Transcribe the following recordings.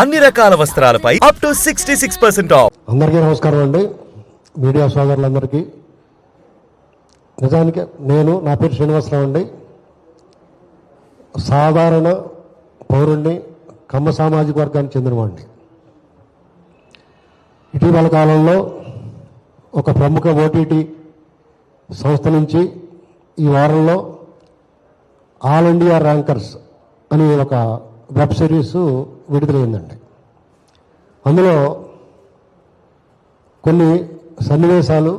అన్ని రకాల వస్త్రాలపై up to 66% of. అందరికీ నమస్కారం అండి. మీడియా సోదరులందరికీ. నిజానికి నా పేరు శ్రీనివాసరావు అండి. సాధారణ పౌరుణ్ణి, కమ్మ సామాజిక వర్గానికి చెందినవాడిని. ఇటీవల కాలంలో ఒక ప్రముఖ ఓటీటీ సంస్థ నుంచి ఈ వారంలో ఆల్ ఇండియా ర్యాంకర్స్ అని ఒక వెబ్ సిరీస్ విడుదలైందండి. అందులో కొన్ని సన్నివేశాలు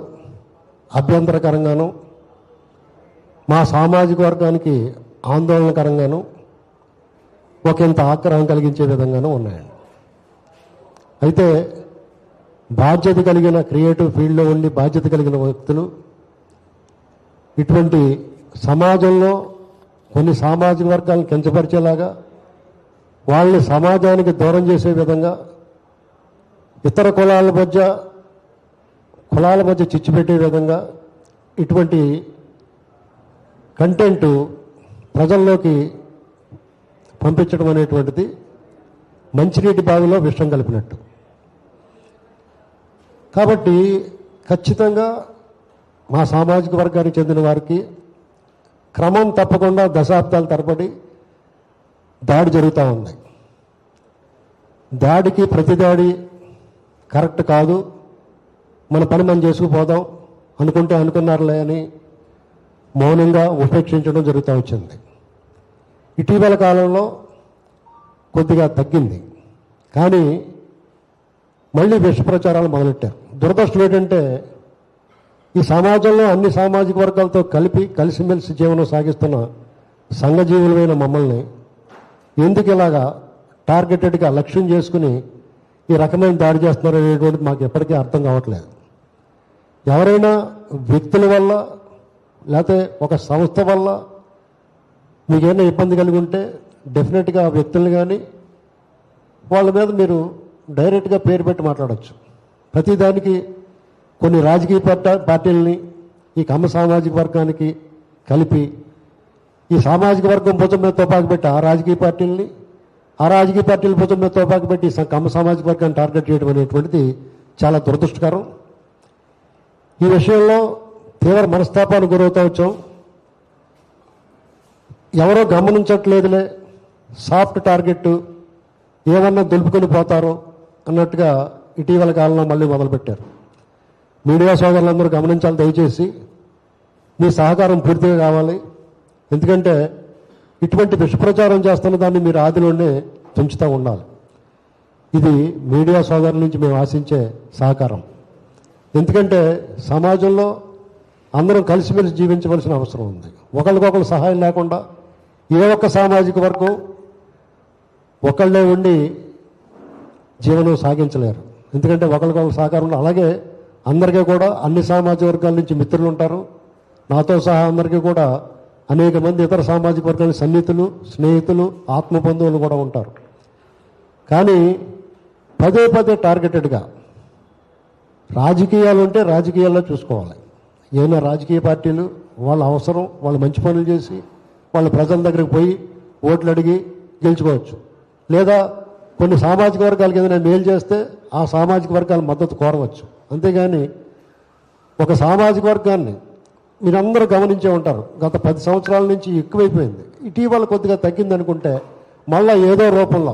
అభ్యంతరకరంగాను, మా సామాజిక వర్గానికి ఆందోళనకరంగాను, ఒకంత ఆగ్రహం కలిగించే విధంగానూ ఉన్నాయండి. అయితే బాధ్యత కలిగిన క్రియేటివ్ ఫీల్డ్లో ఉండి బాధ్యత కలిగిన వ్యక్తులు ఇటువంటి సమాజంలో కొన్ని సామాజిక వర్గాలను కించపరిచేలాగా, వాళ్ళని సమాజానికి దూరం చేసే విధంగా, ఇతర కులాల మధ్య చిచ్చు పెట్టే విధంగా ఇటువంటి కంటెంట్ ప్రజల్లోకి పంపించడం అనేటువంటిది మంచినీటి బావిలో విషం కలిపినట్టు. కాబట్టి ఖచ్చితంగా మా సామాజిక వర్గానికి చెందిన వారికి క్రమం తప్పకుండా దశాబ్దాల తరబడి దాడి జరుగుతూ ఉంది. దాడికి ప్రతి దాడి కరెక్ట్ కాదు, మన పని మనం చేసుకుపోదాం అనుకుంటే అనుకున్నారులే అని మౌనంగా ఉపేక్షించడం జరుగుతూ వచ్చింది. ఇటీవల కాలంలో కొద్దిగా తగ్గింది, కానీ మళ్ళీ విష ప్రచారాలు మొదలెట్టారు. దురదృష్టం ఏంటంటే ఈ సమాజంలో అన్ని సామాజిక వర్గాలతో కలిసిమెలిసి జీవనం సాగిస్తున్న సంఘజీవులమైన మమ్మల్ని ఎందుకు ఇలాగా టార్గెటెడ్గా లక్ష్యం చేసుకుని ఈ రకమైన దాడి చేస్తున్నారు అనేటువంటిది మాకు ఎప్పటికీ అర్థం కావట్లేదు. ఎవరైనా వ్యక్తుల వల్ల లేకపోతే ఒక సంస్థ వల్ల మీకేమైనా ఇబ్బంది కలిగి ఉంటే డెఫినెట్గా ఆ వ్యక్తులను కానీ వాళ్ళ మీద మీరు డైరెక్ట్గా పేరు పెట్టి మాట్లాడచ్చు. ప్రతిదానికి కొన్ని రాజకీయ పార్టీలని ఈ కమ్మ సామాజిక వర్గానికి కలిపి ఈ సామాజిక వర్గం భుజం మీద తోపాకు పెట్టి ఆ రాజకీయ పార్టీల భుజం మీద తోపాకు పెట్టి కమ్మ సామాజిక వర్గాన్ని టార్గెట్ చేయడం అనేటువంటిది చాలా దురదృష్టకరం. ఈ విషయంలో తీవ్ర మనస్తాపానికి గురవుతూ వచ్చాం. ఎవరో గమనించట్లేదులే, సాఫ్ట్ టార్గెట్, ఏమన్నా దులుపుకొని పోతారో అన్నట్టుగా ఇటీవల కాలంలో మళ్ళీ మొదలుపెట్టారు. మీడియా సోదరులందరూ గమనించాలి. దయచేసి మీ సహకారం పూర్తిగా కావాలి. ఎందుకంటే ఇటువంటి విషప్రచారం చేస్తున్న దాన్ని మీరు ఆదిలోనే తుంచుతూ ఉండాలి. ఇది మీడియా సోదరుల నుంచి మేము ఆశించే సహకారం. ఎందుకంటే సమాజంలో అందరం కలిసిమెలిసి జీవించవలసిన అవసరం ఉంది. ఒకరికొకరు సహాయం లేకుండా ఏ ఒక్క సామాజిక వర్గం ఒకళ్ళే ఉండి జీవనం సాగించలేరు. ఎందుకంటే ఒకరికొకరు సహకారం. అలాగే అందరికీ కూడా అన్ని సామాజిక వర్గాల నుంచి మిత్రులు ఉంటారు. నాతో సహా అందరికీ కూడా అనేక మంది ఇతర సామాజిక వర్గాల సన్నిహితులు, స్నేహితులు, ఆత్మబంధువులు కూడా ఉంటారు. కానీ పదే టార్గెటెడ్గా రాజకీయాలు ఉంటే రాజకీయాల్లో చూసుకోవాలి. ఏమైనా రాజకీయ పార్టీలు వాళ్ళ అవసరం, వాళ్ళు మంచి పనులు చేసి వాళ్ళు ప్రజల దగ్గరికి పోయి ఓట్లు అడిగి గెలుచుకోవచ్చు. లేదా కొన్ని సామాజిక వర్గాలకు ఏదైనా మేలు చేస్తే ఆ సామాజిక వర్గాల మద్దతు కోరవచ్చు. అంతేగాని ఒక సామాజిక వర్గాన్ని మీరందరూ గమనించే ఉంటారు, గత 10 సంవత్సరాల నుంచి ఎక్కువైపోయింది. ఇటీవల కొద్దిగా తగ్గిందనుకుంటే మళ్ళీ ఏదో రూపంలో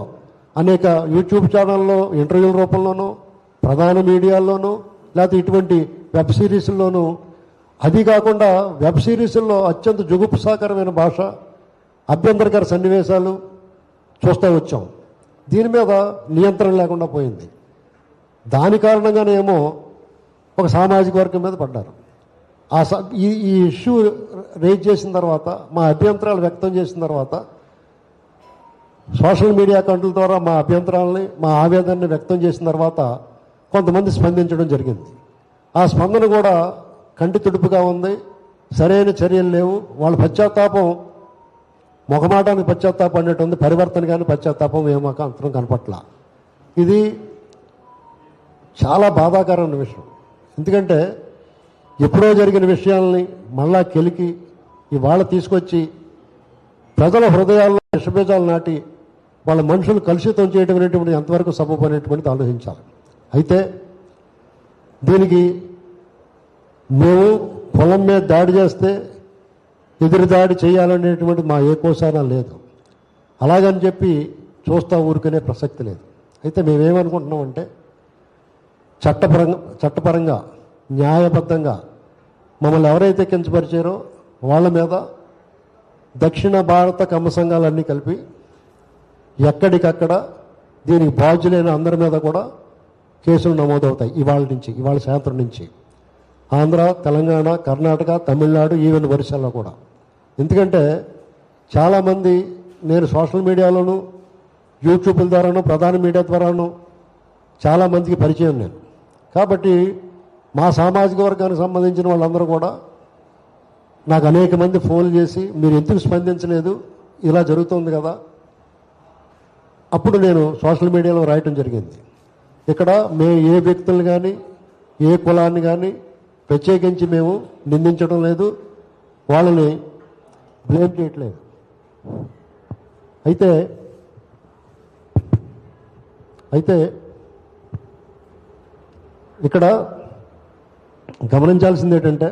అనేక యూట్యూబ్ ఛానల్లో ఇంటర్వ్యూల రూపంలోనూ, ప్రధాన మీడియాల్లోనూ, లేకపోతే ఇటువంటి వెబ్ సిరీస్ల్లోనూ, అది కాకుండా వెబ్ సిరీస్ల్లో అత్యంత జుగుప్సాకరమైన భాష, అభ్యంతరకర సన్నివేశాలు చూస్తూ వచ్చాం. దీని మీద నియంత్రణ లేకుండా పోయింది. దాని కారణంగానేమో ఒక సామాజిక వర్గం మీద పడ్డారు. ఈ ఇష్యూ రేజ్ చేసిన తర్వాత, మా అభ్యంతరాలు వ్యక్తం చేసిన తర్వాత, సోషల్ మీడియా అకౌంట్ల ద్వారా మా అభ్యంతరాలని, మా ఆవేదనని వ్యక్తం చేసిన తర్వాత కొంతమంది స్పందించడం జరిగింది. ఆ స్పందన కూడా కంటి తుడుపుగా ఉంది. సరైన చర్యలు లేవు. వాళ్ళ పశ్చాత్తాపం మొహమాటానికి పశ్చాత్తాపం అనేటు ఉంది. పరివర్తన కానీ పశ్చాత్తాపం ఏమాక అంతరం కనపట్ల. ఇది చాలా బాధాకరమైన విషయం. ఎందుకంటే ఎప్పుడో జరిగిన విషయాల్ని మళ్ళా కెలికి ఇవాళ తీసుకొచ్చి ప్రజల హృదయాల్లో విషబీజాలు నాటి వాళ్ళ మనుషులు కలుషితం చేయడం అనేటువంటి ఎంతవరకు సబబు అనేటువంటిది ఆలోచించాలి. అయితే దీనికి మేము పొలం మీద దాడి చేస్తే ఎదురు దాడి చేయాలనేటువంటి మా ఏ కోసానా లేదు. అలాగని చెప్పి చూస్తా ఊరుకునే ప్రసక్తి లేదు. అయితే మేమేమనుకుంటున్నామంటే చట్టపరంగా న్యాయబద్ధంగా మమ్మల్ని ఎవరైతే కించపరిచారో వాళ్ళ మీద దక్షిణ భారత కమ్మ సంఘాలన్నీ కలిపి ఎక్కడికక్కడ దీనికి బాధ్యులైన అందరి మీద కూడా కేసులు నమోదవుతాయి. ఇవాళ సాయంత్రం నుంచి ఆంధ్ర, తెలంగాణ, కర్ణాటక, తమిళనాడు, ఈవెన్ ఒరిస్సాలో కూడా. ఎందుకంటే చాలామంది నేను సోషల్ మీడియాలోను, యూట్యూబ్ల ద్వారాను, ప్రధాన మీడియా ద్వారాను చాలామందికి పరిచయం నేను. కాబట్టి మా సామాజిక వర్గానికి సంబంధించిన వాళ్ళందరూ కూడా నాకు అనేక మంది ఫోన్లు చేసి మీరు ఎందుకు స్పందించలేదు, ఇలా జరుగుతుంది కదా. అప్పుడు నేను సోషల్ మీడియాలో రాయటం జరిగింది. ఇక్కడ మేము ఏ వ్యక్తులు కానీ ఏ కులాన్ని కానీ ప్రత్యేకించి మేము నిందించడం లేదు, వాళ్ళని బ్లేమ్ చేయట్లేదు. అయితే ఇక్కడ గమనించాల్సింది ఏంటంటే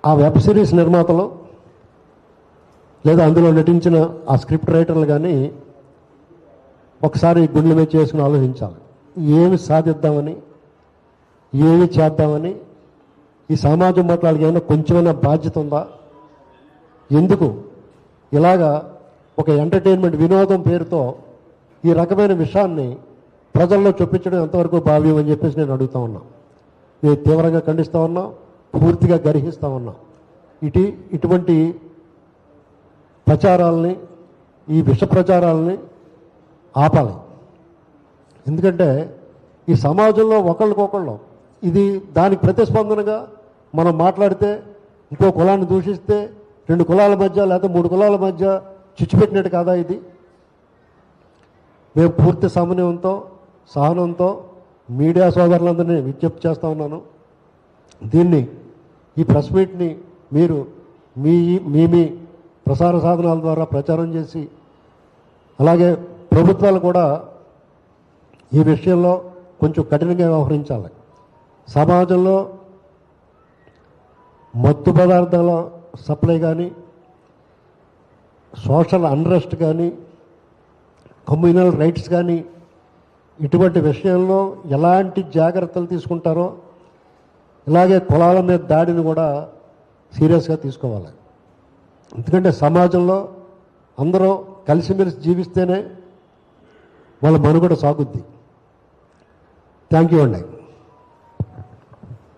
ఆ వెబ్ సిరీస్ నిర్మాతలు లేదా అందులో నటించిన ఆ స్క్రిప్ట్ రైటర్లు కానీ ఒకసారి గుండెల మీద చేసుకుని ఆలోచించాలి. ఏమి సాధిద్దామని, ఏమి చేద్దామని, ఈ సమాజం పట్ల వాళ్ళకి ఏమైనా కొంచెమైనా బాధ్యత ఉందా? ఎందుకు ఇలాగా ఒక ఎంటర్టైన్మెంట్ వినోదం పేరుతో ఈ రకమైన విషయాన్ని ప్రజల్లో చొప్పించడం ఎంతవరకు భావ్యం అని చెప్పేసి నేను అడుగుతా ఉన్నా. నేను తీవ్రంగా ఖండిస్తూ ఉన్నా, పూర్తిగా గర్హిస్తూ ఉన్నా. ఇటువంటి ప్రచారాలని, ఈ విష ప్రచారాలని ఆపాలి. ఎందుకంటే ఈ సమాజంలో ఒకళ్ళకొకళ్ళు ఇది దానికి ప్రతిస్పందనగా మనం మాట్లాడితే, ఇంకో కులాన్ని దూషిస్తే 2 కులాల మధ్య లేదా 3 కులాల మధ్య చిచ్చుపెట్టినట్టు కాదా ఇది? మేము పూర్తి సమన్వయంతో, సహనంతో మీడియా సోదరులందరినీ విజ్ఞప్తి చేస్తూ ఉన్నాను. ఈ ప్రెస్ మీట్ని మీరు మీ ప్రసార సాధనాల ద్వారా ప్రచారం చేసి, అలాగే ప్రభుత్వాలు కూడా ఈ విషయంలో కొంచెం కఠినంగా వ్యవహరించాలి. సమాజంలో మత్తు పదార్థాల సప్లై కానీ, సోషల్ అన్రెస్ట్ కానీ, కమ్యూనల్ రైట్స్ కానీ, ఇటువంటి విషయంలో ఎలాంటి జాగ్రత్తలు తీసుకుంటారో ఇలాగే కులాల మీద దాడిని కూడా సీరియస్గా తీసుకోవాలి. ఎందుకంటే సమాజంలో అందరూ కలిసిమెలిసి జీవిస్తేనే వాళ్ళ మనుగడ సాగుద్ది. థ్యాంక్ యూ అండి.